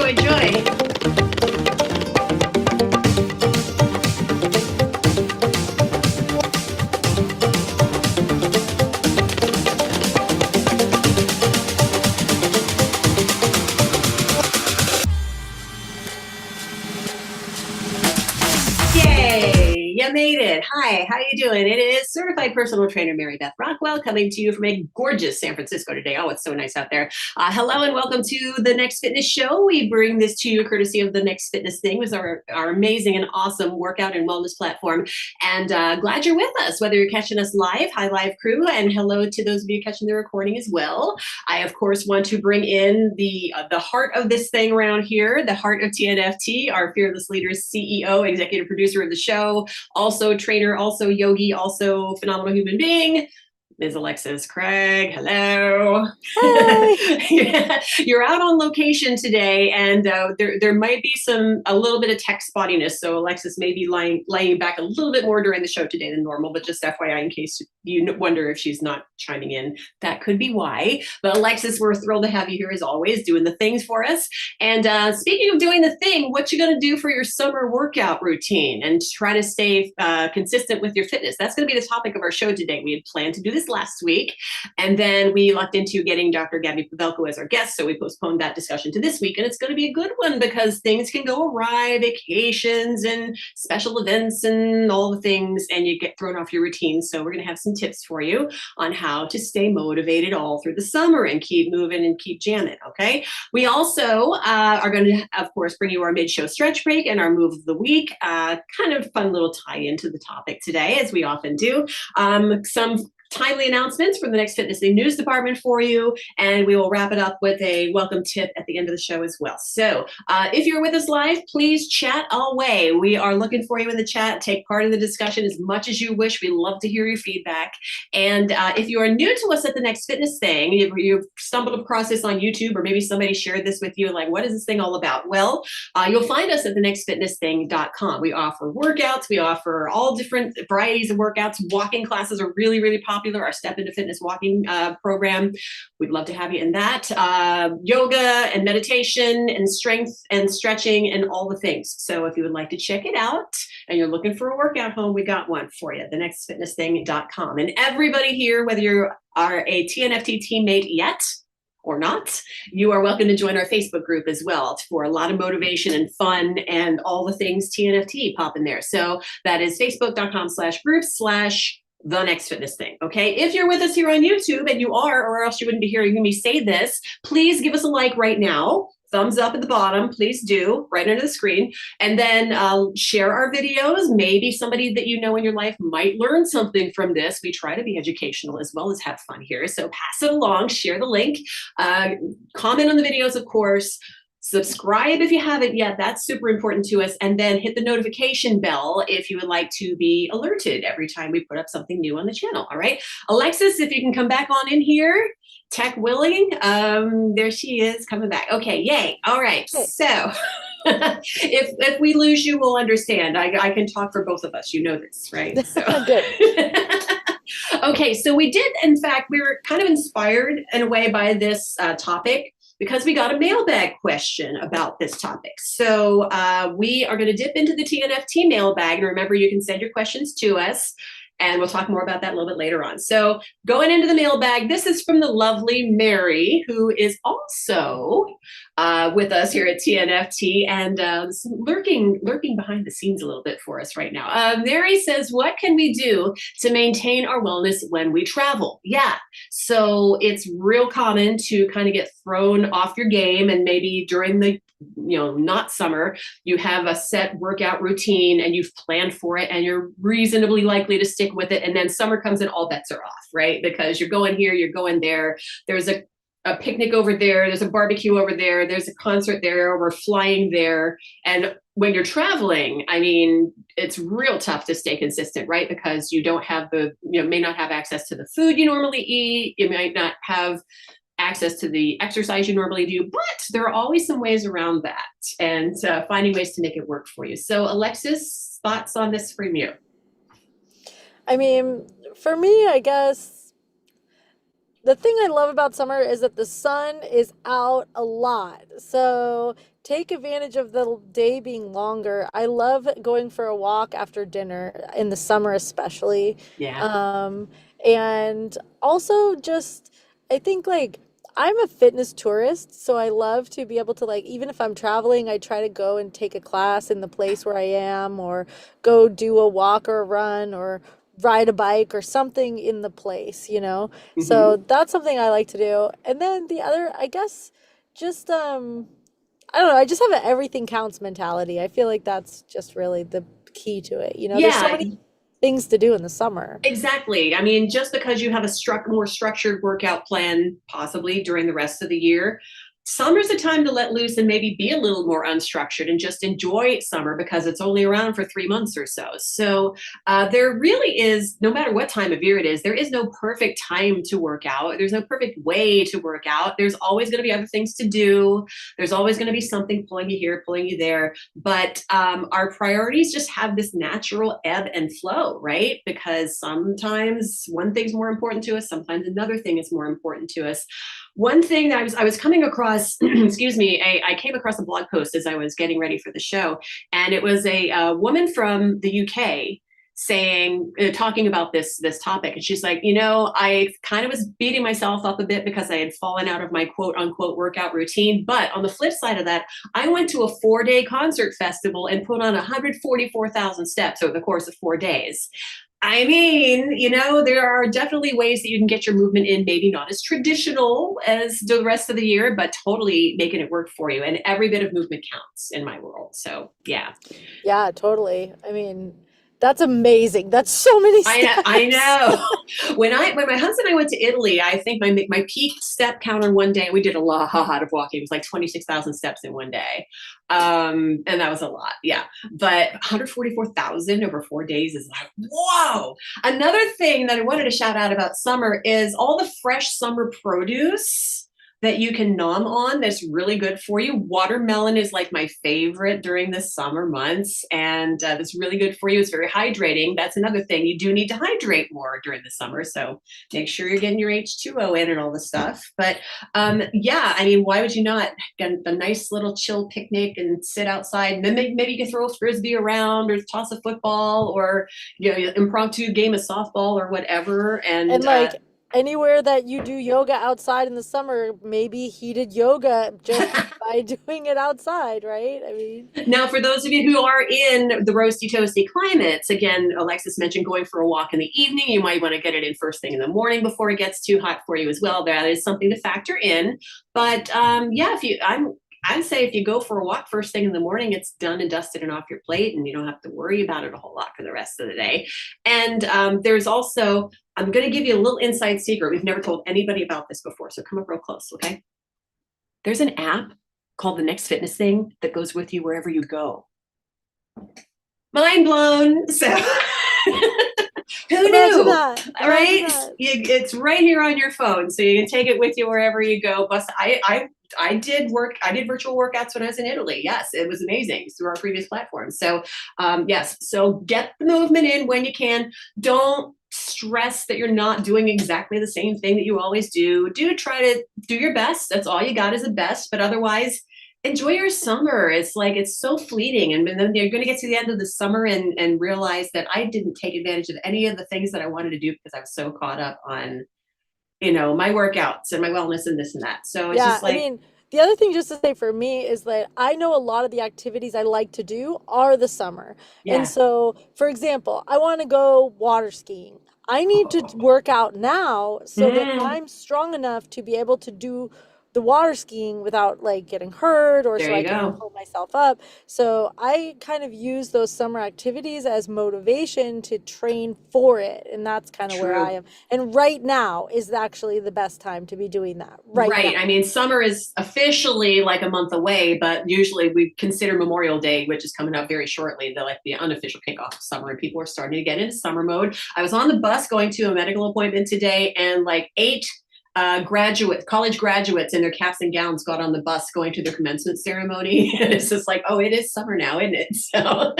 enjoy. You made it. Hi, how you doing? It is certified personal trainer Mary Beth Rockwell coming to you from a gorgeous San Francisco today. Oh, it's so nice out there. Hello and welcome to the Next Fitness Show. We bring this to you courtesy of the Next Fitness Thing, with our amazing and awesome workout and wellness platform. And glad you're with us, whether you're catching us live. Hi, live crew, and hello to those of you catching the recording as well. I, of course, want to bring in the heart of this thing around here, the heart of TNFT, our fearless leaders, CEO, executive producer of the show, also trainer, also yogi, also phenomenal human being, Ms. Alexis Craig. Hello. Hi. You're out on location today, and there might be a little bit of tech spottiness. So Alexis may be laying back a little bit more during the show today than normal, but just FYI, in case you wonder if she's not chiming in, that could be why. But Alexis, we're thrilled to have you here as always, doing the things for us. And speaking of doing the thing, what you going to do for your summer workout routine and try to stay consistent with your fitness? That's going to be the topic of our show today. We had planned to do this last week, and then we lucked into getting Dr. Gabby Pavelko as our guest, so we postponed that discussion to this week, and it's going to be a good one because things can go awry, vacations and special events and all the things, and you get thrown off your routine. So we're going to have some tips for you on how to stay motivated all through the summer and keep moving and keep jamming, okay? We also are going to, of course, bring you our mid-show stretch break and our move of the week, kind of fun little tie-in to the topic today, as we often do. Some timely announcements from the Next Fitness Thing news department for you, and we will wrap it up with a welcome tip at the end of the show as well. So if you're with us live, please chat away. We are looking for you in the chat. Take part in the discussion as much as you wish. We love to hear your feedback. And if you are new to us at the Next Fitness Thing, you've stumbled across this on YouTube, or maybe somebody shared this with you, like, what is this thing all about? Well, you'll find us at thenextfitnessthing.com. We offer workouts. We offer all different varieties of workouts. Walking classes are really, really popular. Our Step into Fitness walking program. We'd love to have you in that. Yoga and meditation and strength and stretching and all the things. So if you would like to check it out and you're looking for a workout home, we got one for you, thenextfitnessthing.com. And everybody here, whether you are a TNFT teammate yet or not, you are welcome to join our Facebook group as well for a lot of motivation and fun and all the things TNFT pop in there. So that is facebook.com/groups/The Next Fitness Thing. Okay. If you're with us here on YouTube, and you are, or else you wouldn't be hearing me say this, please give us a like right now. Thumbs up at the bottom, please do, right under the screen. And then share our videos. Maybe somebody that you know in your life might learn something from this. We try to be educational as well as have fun here. So pass it along, share the link, comment on the videos, of course. Subscribe if you haven't yet. That's super important to us. And then hit the notification bell if you would like to be alerted every time we put up something new on the channel. All right. Alexis, if you can come back on in here, tech willing. There she is coming back. Okay. Yay. All right. So if we lose you, we'll understand. I can talk for both of us. You know this, right? So. Good. Okay. So we did, in fact, we were kind of inspired in a way by this topic, because we got a mailbag question about this topic. So we are going to dip into the TNFT mailbag. And remember, you can send your questions to us, and we'll talk more about that a little bit later on. So going into the mailbag, this is from the lovely Mary, who is also with us here at TNFT and lurking behind the scenes a little bit for us right now. Mary says, what can we do to maintain our wellness when we travel? Yeah, so it's real common to kind of get thrown off your game, and maybe during the not summer, you have a set workout routine and you've planned for it and you're reasonably likely to stick with it. And then summer comes and all bets are off, right? Because you're going here, you're going there. There's a picnic over there. There's a barbecue over there. There's a concert there. We're flying there. And when you're traveling, I mean, it's real tough to stay consistent, right? Because you don't have may not have access to the food you normally eat. You might not have access to the exercise you normally do, but there are always some ways around that and finding ways to make it work for you. So Alexis, thoughts on this from you? I mean, for me, I guess The thing I love about summer is that the sun is out a lot. So take advantage of the day being longer. I love going for a walk after dinner in the summer, especially. Yeah. Um, and also just, I think like I'm a fitness tourist, so I love to be able to like, even if I'm traveling, I try to go and take a class in the place where I am, or go do a walk or a run or ride a bike or something in the place, you know? So Hmm. that's something I like to do. And then the other, I guess, just I don't know, I just have an everything counts mentality. I feel like that's just really the key to it. You know, there's so Yeah, many things to do in the summer. exactly. I mean, just because you have a more structured workout plan, possibly during the rest of the year, summer's a time to let loose and maybe be a little more unstructured and just enjoy summer because it's only around for 3 months or so. So there really is, no matter what time of year it is, there is no perfect time to work out. There's no perfect way to work out. There's always going to be other things to do. There's always going to be something pulling you here, pulling you there. But our priorities just have this natural ebb and flow, right? Because sometimes one thing's more important to us, sometimes another thing is more important to us. One thing that I was coming across, excuse me, I came across a blog post as I was getting ready for the show, and it was a woman from the UK saying, talking about this topic, and she's like, I kind of was beating myself up a bit because I had fallen out of my quote unquote workout routine, but on the flip side of that, I went to a 4-day concert festival and put on 144,000 steps over the course of 4 days. I mean, there are definitely ways that you can get your movement in, maybe not as traditional as the rest of the year, but totally making it work for you. And every bit of movement counts in my world. So, yeah. Yeah, totally. I mean, that's amazing. That's so many I steps. know. When my husband and I went to Italy, I think my peak step count on one day, we did a lot of walking. It was like 26,000 steps in one day. And that was a lot. Yeah. But 144,000 over 4 days is like, whoa. Another thing that I wanted to shout out about summer is all the fresh summer produce that you can nom on that's really good for you. Watermelon is like my favorite during the summer months, and that's really good for you. It's very hydrating. That's another thing. You do need to hydrate more during the summer, so make sure you're getting your H2O in and all the stuff. But yeah, I mean, why would you not get a nice little chill picnic and sit outside? And then maybe you can throw a frisbee around or toss a football or impromptu game of softball or whatever. And And like anywhere that you do yoga outside in the summer, maybe heated yoga just by doing it outside, right? I mean, Now, for those of you who are in the roasty toasty climates, again, Alexis mentioned going for a walk in the evening. You might want to get it in first thing in the morning before it gets too hot for you as well. That is something to factor in. But yeah, I'd say if you go for a walk first thing in the morning, it's done and dusted and off your plate, and you don't have to worry about it a whole lot for the rest of the day. And there's also, I'm going to give you a little inside secret. We've never told anybody about this before, so come up real close, okay? There's an app called the Next Fitness Thing that goes with you wherever you go. Mind blown. So who imagine knew? that. All Imagine right, that. it's right here on your phone, so you can take it with you wherever you go. Plus, I did virtual workouts when I was in Italy. Yes, it was amazing through our previous platform. So yes, so get the movement in when you can. Don't stress that you're not doing exactly the same thing that you always do. Do try to do your best. That's all you got is the best. But otherwise, enjoy your summer. It's like it's so fleeting, and then you're going to get to the end of the summer and realize that I didn't take advantage of any of the things that I wanted to do because I was so caught up on my workouts and my wellness and this and that. So it's Yeah, just I like, mean, the other thing just to say for me is that I know a lot of the activities I like to do are the summer. And yeah. so, for example, I want to go water skiing. I need to work out now so that Mm, I'm strong enough to be able to do the water skiing without like getting hurt or there so I you can go. pull myself up. So I kind of use those summer activities as motivation to train for it. And that's kind of where I True. am. And right now is actually the best time to be doing that. Right Right. I now. mean, summer is officially like a month away, but usually we consider Memorial Day, which is coming up very shortly, the unofficial kickoff of summer, and people are starting to get into summer mode. I was on the bus going to a medical appointment today, and like college graduates in their caps and gowns got on the bus going to their commencement ceremony. And it's just like, oh, it is summer now, isn't it? So,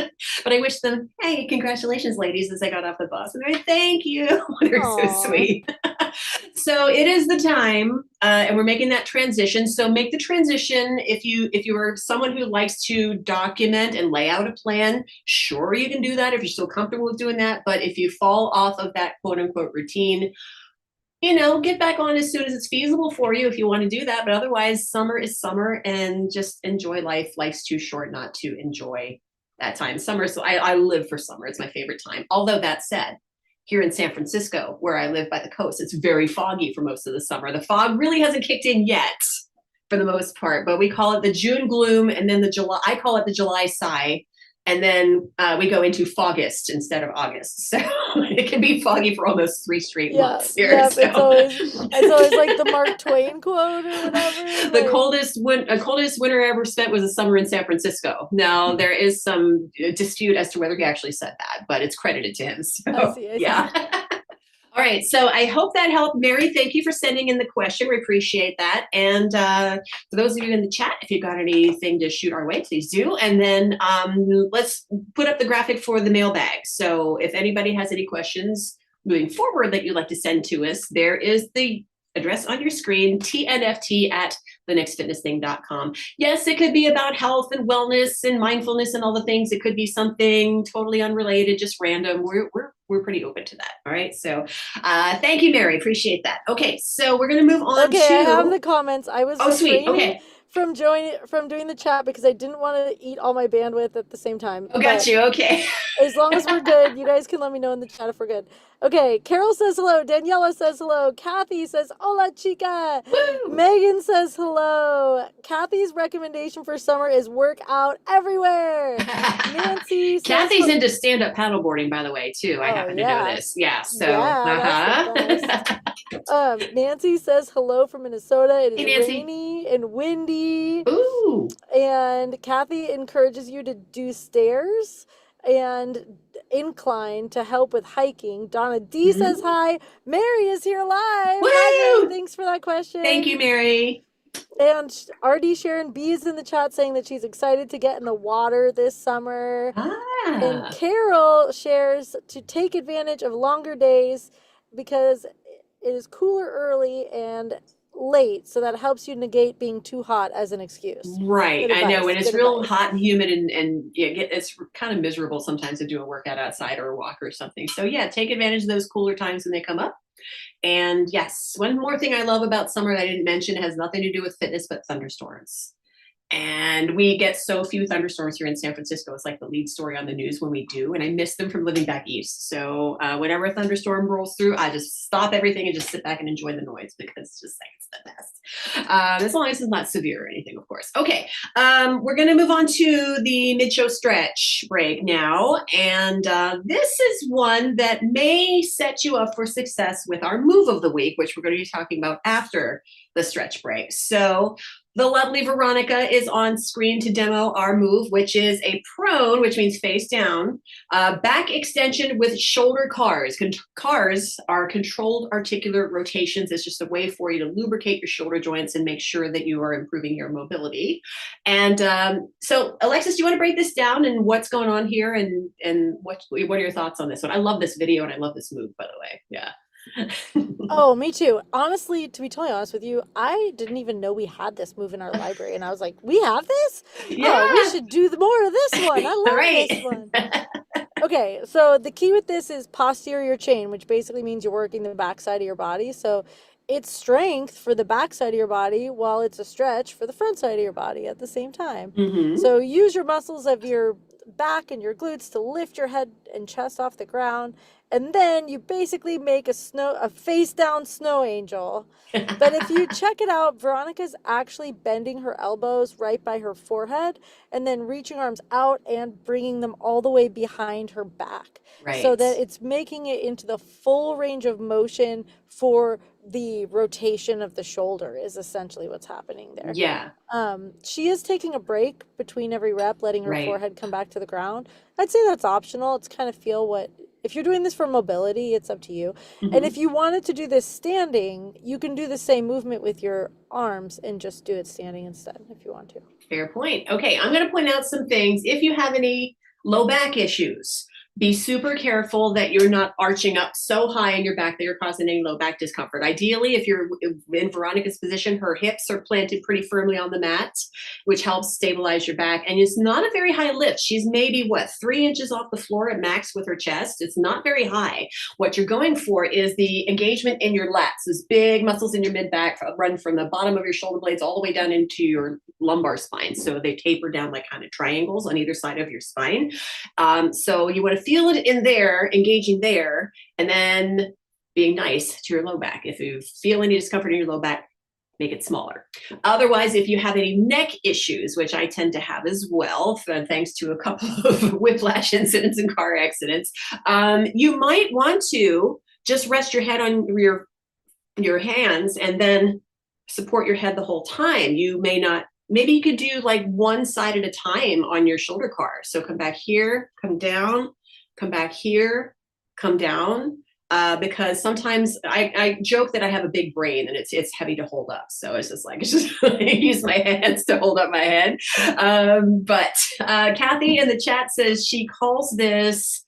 but I wish them, hey, congratulations, ladies, as I got off the bus. And they're like, thank you. They're so sweet. So it is the time, and we're making that transition. So make the transition. If you are someone who likes to document and lay out a plan, sure, you can do that if you're still comfortable with doing that. But if you fall off of that quote unquote routine, get back on as soon as it's feasible for you if you want to do that. But otherwise, summer is summer, and just enjoy life. Life's too short not to enjoy that time. Summer, so I live for summer. It's my favorite time. Although that said, here in San Francisco, where I live by the coast, it's very foggy for most of the summer. The fog really hasn't kicked in yet for the most part, but we call it the June gloom, and then I call it the July sigh. And then we go into Fogust instead of August. So it can be foggy for almost 3 straight months here. Yeah, so. it's always like the Mark Twain quote or whatever. The coldest winter I ever spent was a summer in San Francisco. Now, there is some dispute as to whether he actually said that, but it's credited to him. So, I see. Yeah. All right. So I hope that helped. Mary, thank you for sending in the question. We appreciate that. And for those of you in the chat, if you've got anything to shoot our way, please do. And then let's put up the graphic for the mailbag. So if anybody has any questions moving forward that you'd like to send to us, there is the address on your screen, TNFT at thenextfitnessthing.com. Yes, it could be about health and wellness and mindfulness and all the things. It could be something totally unrelated, just random. We're pretty open to that. All right. So thank you, Mary. Appreciate that. Okay. So we're going to move on to. I have the comments. I was sweet. Okay. from doing the chat because I didn't want to eat all my bandwidth at the same time. Oh, got you. Okay. As long as we're good, you guys can let me know in the chat if we're good. Okay, Carol says hello. Daniela says hello. Kathy says hola chica. Woo! Megan says hello. Kathy's recommendation for summer is work out everywhere. Nancy says Kathy's into stand-up paddleboarding, by the way, too. I happen to know this. Yeah. So Nancy says hello from Minnesota. It is rainy and windy. Ooh. And Kathy encourages you to do stairs and incline to help with hiking. Donna D says hi. Mary is here live. Woo! Hi, Mary. Thanks for that question. Thank you, Mary. And RD Sharon B is in the chat saying that she's excited to get in the water this summer. And Carol shares to take advantage of longer days because it is cooler early and late, so that helps you negate being too hot as an excuse. Right. I know when it's real hot and humid and it's kind of miserable sometimes to do a workout outside or a walk or something. So yeah, take advantage of those cooler times when they come up. And yes, one more thing I love about summer that I didn't mention, it has nothing to do with fitness, but thunderstorms. And we get so few thunderstorms here in San Francisco. It's like the lead story on the news when we do. And I miss them from living back east. So whenever a thunderstorm rolls through, I just stop everything and just sit back and enjoy the noise because it's just like, it's the best. As long as it's not severe or anything, of course. Okay, we're going to move on to the mid-show stretch break now. And this is one that may set you up for success with our move of the week, which we're going to be talking about after the stretch break. So the lovely Veronica is on screen to demo our move, which is a prone, which means face down, back extension with shoulder cars. Cars are controlled articular rotations. It's just a way for you to lubricate your shoulder joints and make sure that you are improving your mobility. And so, Alexis, do you want to break this down and what's going on here and what are your thoughts on this one? I love this video and I love this move, by the way. Yeah. Oh, me too. Honestly, to be totally honest with you, I didn't even know we had this move in our library. And I was like, we have this? Yeah. Oh, we should do more of this one. I love this one. Okay, so the key with this is posterior chain, which basically means you're working the backside of your body. So it's strength for the backside of your body while it's a stretch for the front side of your body at the same time. Mm-hmm. So use your muscles of your back and your glutes to lift your head and chest off the ground. And then you basically make a face down snow angel. But if you check it out, Veronica's actually bending her elbows right by her forehead and then reaching arms out and bringing them all the way behind her back. Right. So that it's making it into the full range of motion for the rotation of the shoulder is essentially what's happening there. Yeah. She is taking a break between every rep, letting her forehead come back to the ground. I'd say that's optional. It's kind of feel what if you're doing this for mobility, it's up to you. And Mhm. if you wanted to do this standing, you can do the same movement with your arms and just do it standing instead if you want to. Fair point. Okay, I'm going to point out some things. If you have any low back issues, be super careful that you're not arching up so high in your back that you're causing any low back discomfort. Ideally, if you're in Veronica's position, her hips are planted pretty firmly on the mat, which helps stabilize your back. And it's not a very high lift. She's maybe, what, 3 inches off the floor at max with her chest. It's not very high. What you're going for is the engagement in your lats, those big muscles in your mid back run from the bottom of your shoulder blades all the way down into your lumbar spine. So they taper down like kind of triangles on either side of your spine. So you want to feel it in there, engaging there, and then being nice to your low back. If you feel any discomfort in your low back, make it smaller. Otherwise, if you have any neck issues, which I tend to have as well, thanks to a couple of whiplash incidents and car accidents, you might want to just rest your head on your hands and then support your head the whole time. You may not, maybe you could do like one side at a time on your shoulder car. So come back here, come down, come back here, come down. Because sometimes I joke that I have a big brain and it's heavy to hold up. So it's just I use my hands to hold up my head. But Kathy in the chat says she calls this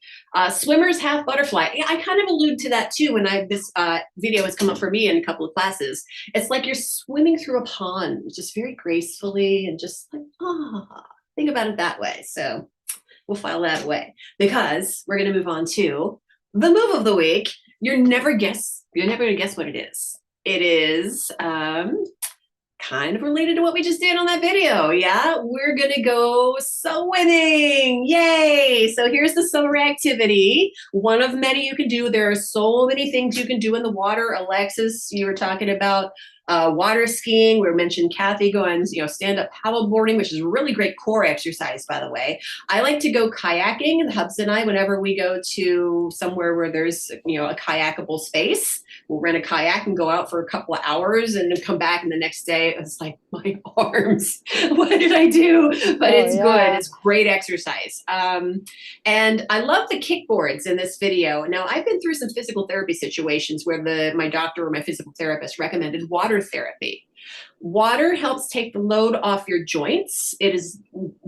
swimmer's half butterfly. Yeah, I kind of allude to that too when this video has come up for me in a couple of classes. It's like you're swimming through a pond, just very gracefully and just like, think about it that way. So we'll file that away because we're going to move on to the move of the week. You're never going to guess what it is. It is kind of related to what we just did on that video. Yeah, we're gonna go swimming. Yay! So here's the summer activity. One of many you can do. There are so many things you can do in the water. Alexis, you were talking about water skiing. We mentioned Kathy going, stand-up paddleboarding, which is a really great core exercise, by the way. I like to go kayaking. The Hubs and I, whenever we go to somewhere where there's, a kayakable space, we'll rent a kayak and go out for a couple of hours and then come back. And the next day, it's like, my arms, what did I do? But it's good. It's great exercise. And I love the kickboards in this video. Now, I've been through some physical therapy situations where my doctor or my physical therapist recommended water therapy. Water helps take the load off your joints. It is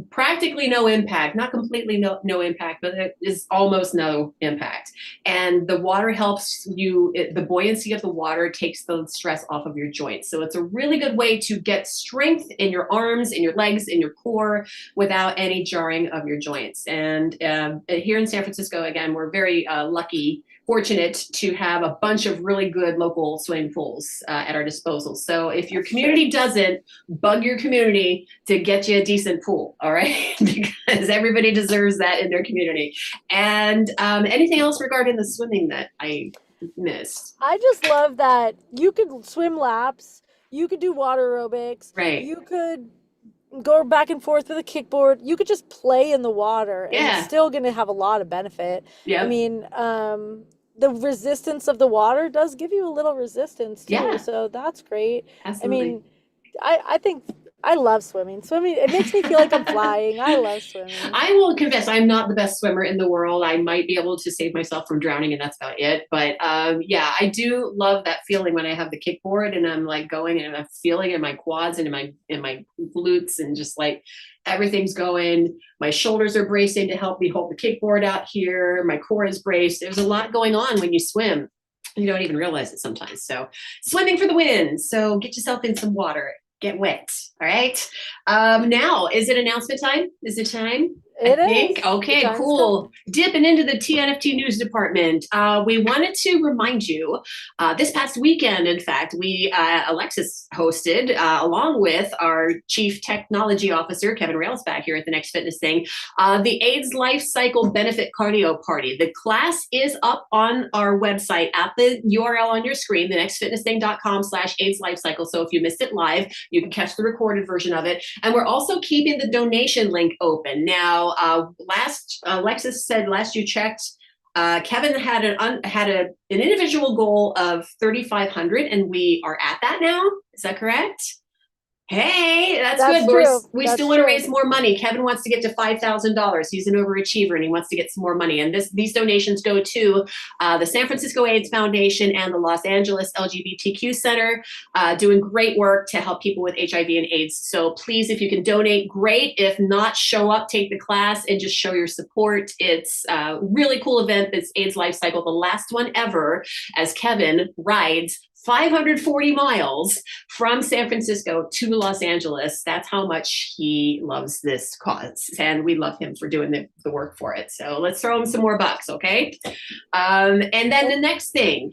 practically no impact, not completely no impact, but it is almost no impact. And the water helps the buoyancy of the water takes the stress off of your joints. So it's a really good way to get strength in your arms, in your legs, in your core without any jarring of your joints. And here in San Francisco, again, we're very fortunate to have a bunch of really good local swimming pools at our disposal. So if your community doesn't, bug your community to get you a decent pool, all right? Because everybody deserves that in their community. And anything else regarding the swimming that I missed? I just love that you could swim laps, you could do water aerobics, right? You could go back and forth with a kickboard. You could just play in the water and it's still going to have a lot of benefit. Yeah. I mean, the resistance of the water does give you a little resistance too. Yeah. So that's great. Absolutely. I mean, I think I love swimming. Swimming, it makes me feel like I'm flying. I love swimming. I will confess, I'm not the best swimmer in the world. I might be able to save myself from drowning, and that's about it. But yeah, I do love that feeling when I have the kickboard and I'm like going and I'm feeling it in my quads and in my glutes and just like everything's going. My shoulders are bracing to help me hold the kickboard out here. My core is braced. There's a lot going on when you swim. You don't even realize it sometimes. So swimming for the win. So get yourself in some water. Get wet. All right. Now, is it announcement time? Is it time? It I think. is. Okay, cool. Dipping into the TNFT news department. We wanted to remind you, this past weekend, in fact, Alexis hosted, along with our Chief Technology Officer, Kevin Railsback here at The Next Fitness Thing, the AIDS LifeCycle Benefit Cardio Party. The class is up on our website at the URL on your screen, thenextfitnessthing.com/AIDS LifeCycle. So if you missed it live, you can catch the recorded version of it. And we're also keeping the donation link open. Now, Alexis said last you checked, Kevin had an individual goal of 3,500, and we are at that now. Is that correct? Hey, that's good. That's But true. we still That's want to true. raise more money. Kevin wants to get to $5,000. He's an overachiever and he wants to get some more money. And these donations go to the San Francisco AIDS Foundation and the Los Angeles LGBTQ Center, doing great work to help people with HIV and AIDS. So please, if you can donate, great. If not, show up, take the class, and just show your support. It's a really cool event. It's AIDS LifeCycle, the last one ever, as Kevin rides 540 miles from San Francisco to Los Angeles. That's how much he loves this cause. And we love him for doing the work for it. So let's throw him some more bucks, okay? And then the next thing,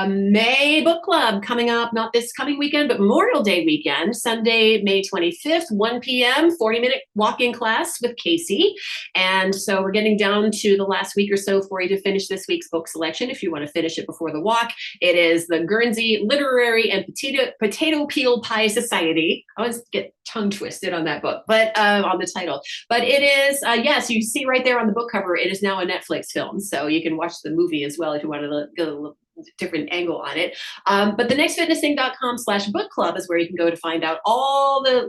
May book club coming up, not this coming weekend, but Memorial Day weekend, Sunday, May 25th, 1 p.m., 40-minute walk-in class with Kacey. And so we're getting down to the last week or so for you to finish this week's book selection if you want to finish it before the walk. It is the Guernsey Literary and Potato Peel Pie Society. I always get tongue twisted on that book, but on the title. But it is, yes, you see right there on the book cover, it is now a Netflix film. So you can watch the movie as well if you want to get a little different angle on it. But thenextfitnessthing.com/book club is where you can go to find out all the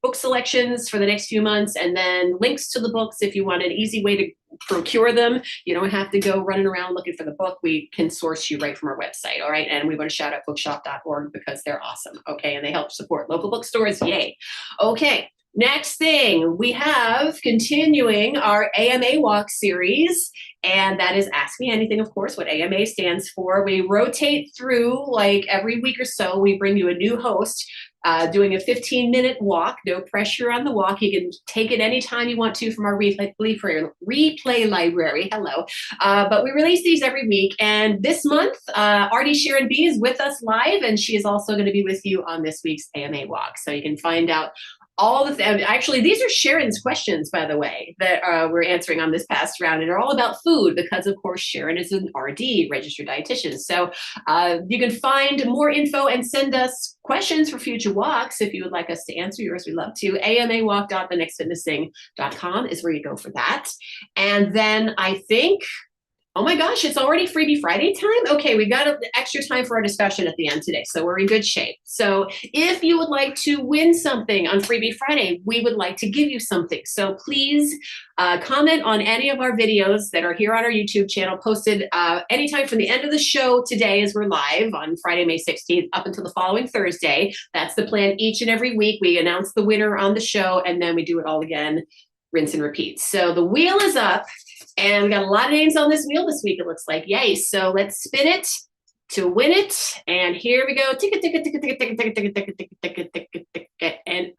book selections for the next few months, and then links to the books if you want an easy way to procure them. You don't have to go running around looking for the book. We can source you right from our website. All right. And we want to shout out bookshop.org because they're awesome. Okay. And they help support local bookstores. Yay. Okay. Next thing, we have continuing our AMA Walk series, and that is Ask Me Anything, of course, what AMA stands for. We rotate through, like every week or so, we bring you a new host doing a 15-minute walk, no pressure on the walk. You can take it anytime you want to from our replay library. Hello. But we release these every week. And this month, Artie Sharon B is with us live, and she is also going to be with you on this week's AMA Walk. So you can find out all the actually, these are Sharon's questions, by the way, that we're answering on this past round, and they're all about food because, of course, Sharon is an RD, registered dietitian. So you can find more info and send us questions for future walks if you would like us to answer yours. We'd love to. amawalk.thenextfitnessthing.com is where you go for that. And then I think, oh my gosh, it's already Freebie Friday time? Okay, we got extra time for our discussion at the end today, so we're in good shape. So if you would like to win something on Freebie Friday, we would like to give you something. So please comment on any of our videos that are here on our YouTube channel, posted anytime from the end of the show today as we're live on Friday, May 16th, up until the following Thursday. That's the plan each and every week. We announce the winner on the show, and then we do it all again, rinse and repeat. So the wheel is up. And we got a lot of names on this wheel this week, it looks like. Yay. So let's spin it to win it. And here we go. Ticket, ticket, ticket, ticket, ticket, ticket, ticket, ticket, ticket, ticket, ticket. And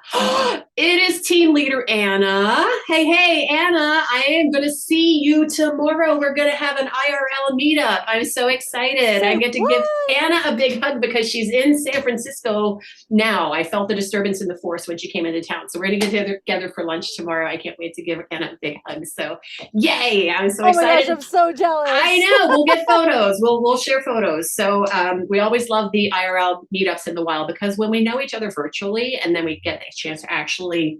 it is team leader Anna. Hey, Anna, I am going to see you tomorrow. We're going to have an IRL meetup. I'm so excited. I get to give Anna a big hug because she's in San Francisco now. I felt the disturbance in the force when she came into town. So we're going to get together for lunch tomorrow. I can't wait to give Anna a big hug. So yay, I'm so excited. Oh my gosh, I'm so jealous. I know. We'll get photos. We'll share photos. So we always love the IRL meetups in the wild because when we know each other virtually and then we get a chance to actually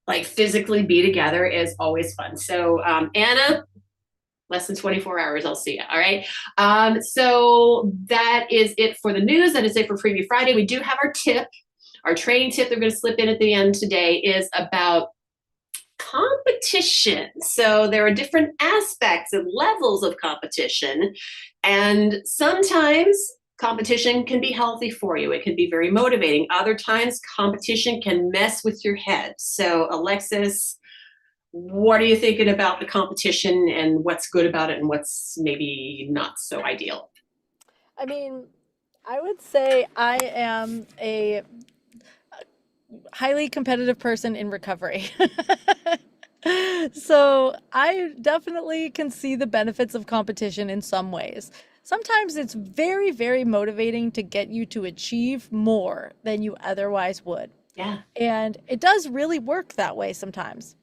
like physically be together is always fun. So Anna, less than 24 hours, I'll see you. All right. So that is it for the news. That is it for Freebie Friday. We do have our tip. Our training tip they're going to slip in at the end today is about competition. So there are different aspects and levels of competition. And sometimes competition can be healthy for you. It can be very motivating. Other times competition can mess with your head. So Alexis, what are you thinking about the competition and what's good about it and what's maybe not so ideal? I mean, I would say I am a highly competitive person in recovery. So I definitely can see the benefits of competition in some ways. Sometimes it's very, very motivating to get you to achieve more than you otherwise would. Yeah. And it does really work that way sometimes.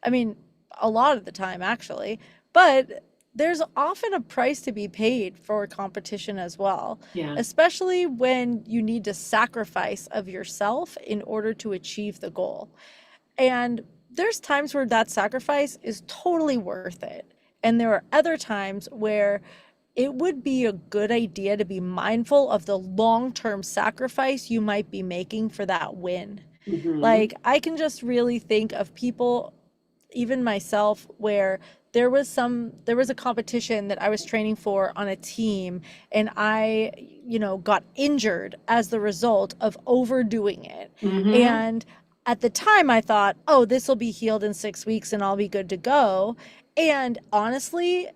I mean, a lot of the time, actually. But there's often a price to be paid for competition as well, Yeah. especially when you need to sacrifice of yourself in order to achieve the goal. And there's times where that sacrifice is totally worth it. And there are other times where it would be a good idea to be mindful of the long-term sacrifice you might be making for that win. Hmm. Like, I can just really think of people, even myself, where there was a competition that I was training for on a team, and I, got injured as the result of overdoing it. Hmm. And at the time I thought, oh, this will be healed in 6 weeks and I'll be good to go. And honestly,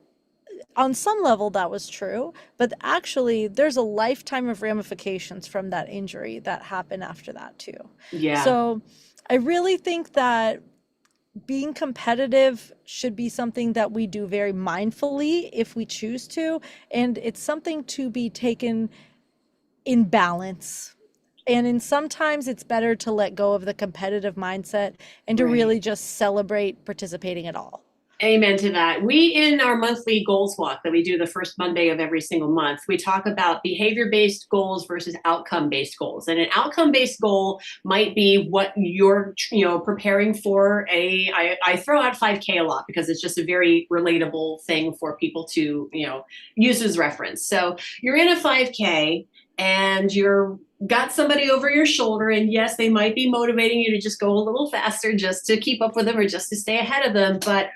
on some level that was true, but actually there's a lifetime of ramifications from that injury that happened after that too. Yeah. So I really think that being competitive should be something that we do very mindfully if we choose to, and it's something to be taken in balance. And in sometimes it's better to let go of the competitive mindset and to Right. really just celebrate participating at all. Amen to that. We, in our monthly goals walk that we do the first Monday of every single month, we talk about behavior based goals versus outcome based goals. And an outcome based goal might be what you're, preparing for. I throw out 5K a lot because it's just a very relatable thing for people to, use as reference. So you're in a 5K and you're got somebody over your shoulder, and yes, they might be motivating you to just go a little faster just to keep up with them or just to stay ahead of them, but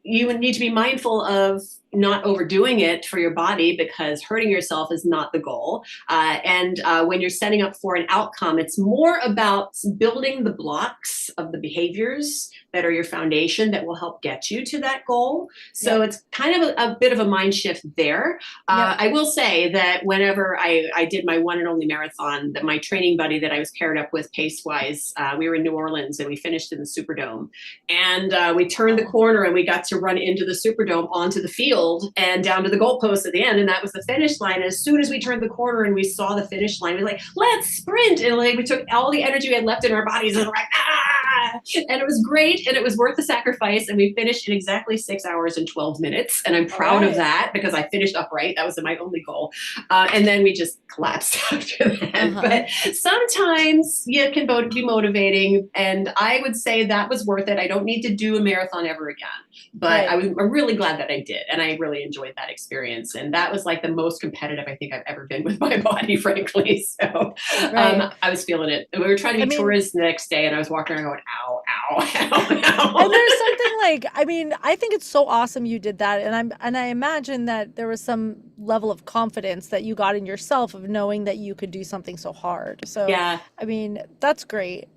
you would need to be mindful of not overdoing it for your body, because hurting yourself is not the goal. And when you're setting up for an outcome, it's more about building the blocks of the behaviors that are your foundation that will help get you to that goal. So Yep. it's kind of a bit of a mind shift there. Yep. I will say that whenever I did my one and only marathon, that my training buddy that I was paired up with pace wise, we were in New Orleans and we finished in the Superdome. And we turned the Wow. corner and we got to run into the Superdome, onto the field, and down to the goalpost at the end. And that was the finish line. And as soon as we turned the corner and we saw the finish line, we were like, let's sprint. And like we took all the energy we had left in our bodies and we're like, ah! And it was great. And it was worth the sacrifice. And we finished in exactly 6 hours and 12 minutes. And I'm All proud of right. that because I finished upright. That was my only goal. And then we just collapsed after that. Uh-huh. But sometimes you can be motivating. And I would say that was worth it. I don't need to do a marathon ever again. But Right. I'm really glad that I did. And I really enjoyed that experience. And that was like the most competitive I think I've ever been with my body, frankly. So Right. I was feeling it. We were trying to I be mean, tourists the next day, and I was walking around going, ow, ow, ow, and ow. there's something like, I mean, I think it's so awesome you did that, and I imagine that there was some level of confidence that you got in yourself of knowing that you could do something so hard. So, Yeah. I mean, that's great.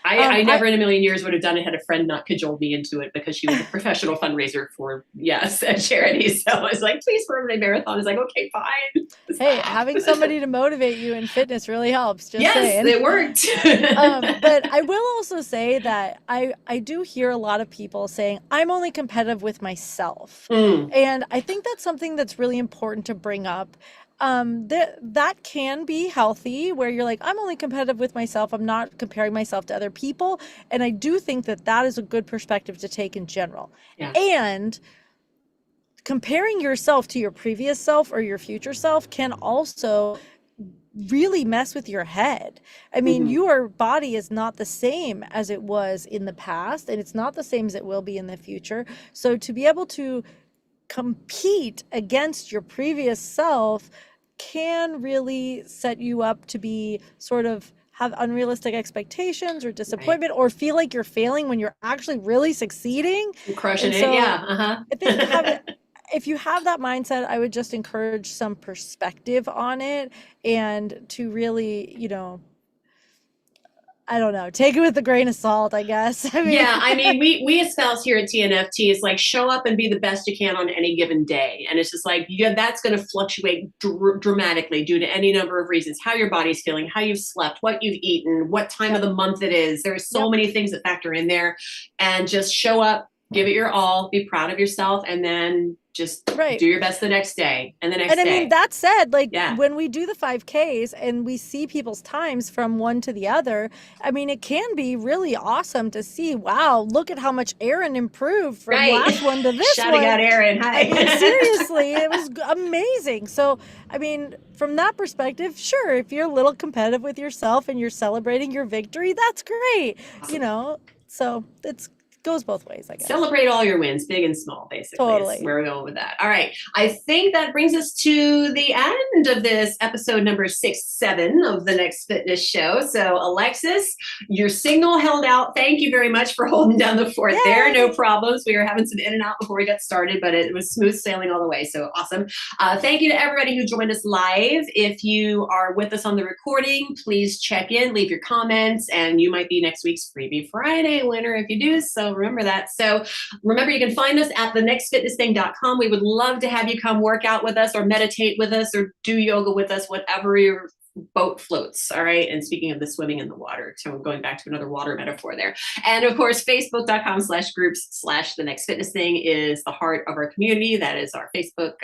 I I never in a million years would have done it had a friend not cajoled me into it, because she was a professional fundraiser for, yes, a charity. So I was like, please for my marathon. I was like, okay, Hey, fine. having somebody to motivate you in fitness really helps, just Yes, saying. it worked. But I will also say that I do hear a lot of people saying, I'm only competitive with myself. Mm, And I think that's something that's really important to bring up. That can be healthy, where you're like, I'm only competitive with myself. I'm not comparing myself to other people. And I do think that that is a good perspective to take in general. yeah, And comparing yourself to your previous self or your future self can also really mess with your head. I mean, hmm, your body is not the same as it was in the past, and it's not the same as it will be in the future. So to be able to compete against your previous self can really set you up to be sort of have unrealistic expectations or right. disappointment, or feel like you're failing when you're actually really succeeding. I'm crushing And it. so Yeah. I think having, if you have that mindset, I would just encourage some perspective on it, and to really, I don't know, take it with a grain of salt, I guess. I mean, Yeah, I mean, we espouse here at TNFT is like show up and be the best you can on any given day, and it's just like, yeah, that's going to fluctuate dramatically due to any number of reasons: how your body's feeling, how you've slept, what you've eaten, what time of yep, the month it is. There's so yep, many things that factor in there, and just show up, give it your all, be proud of yourself, and then just right. do your best the next day and the And next I mean, day. that said, like Yeah, when we do the 5Ks and we see people's times from one to the other, I mean, it can be really awesome to see, wow, look at how much Aaron improved from right. last one to this Shouting one. out Aaron, I mean, hi. seriously, it was amazing. So, I mean, from that perspective, sure, if you're a little competitive with yourself and you're celebrating your victory, that's great, you Awesome. know? So it's goes both ways, I guess. Celebrate all your wins, big and small, basically. Totally. Is where we're going with that. All right. I think that brings us to the end of this episode number 6-7 of the Next Fitness Show. So, Alexis, your signal held out. Thank you very much for holding down the fort there. No problems. We were having some in and out before we got started, but it was smooth sailing all the way. So awesome. Thank you to everybody who joined us live. If you are with us on the recording, please check in, leave your comments, and you might be next week's Freebie Friday winner if you do. So remember that. So remember, you can find us at thenextfitnessthing.com. We would love to have you come work out with us or meditate with us or do yoga with us, whatever your boat floats. All right. And speaking of the swimming in the water, so going back to another water metaphor there. And of course, facebook.com/groups/the next fitness thing is the heart of our community. That is our Facebook,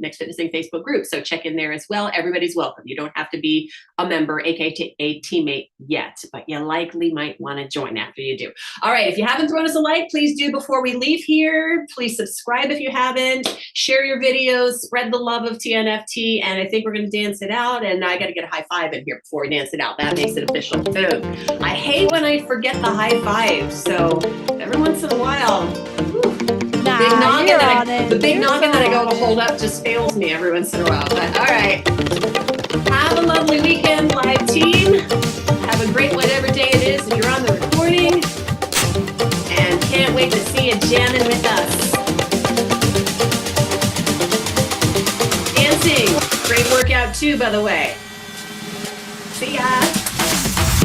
Next Fitness Thing Facebook group. So check in there as well. Everybody's welcome. You don't have to be a member, aka a teammate yet, but you likely might want to join after you do. All right. If you haven't thrown us a like, please do before we leave here. Please subscribe if you haven't. Share your videos, spread the love of TNFT. And I think we're going to dance it out. And I got to get a high five in here before we dance it out. That makes it official. Boom. I hate when I forget the high five. So every once in a while, Nah, the big noggin that I go to hold up just fails me every once in a while. But all right. Have a lovely weekend, live team. Have a great whatever day it is if you're on the recording. And can't wait to see you jamming with us. Dancing. Great workout too, by the way. See ya.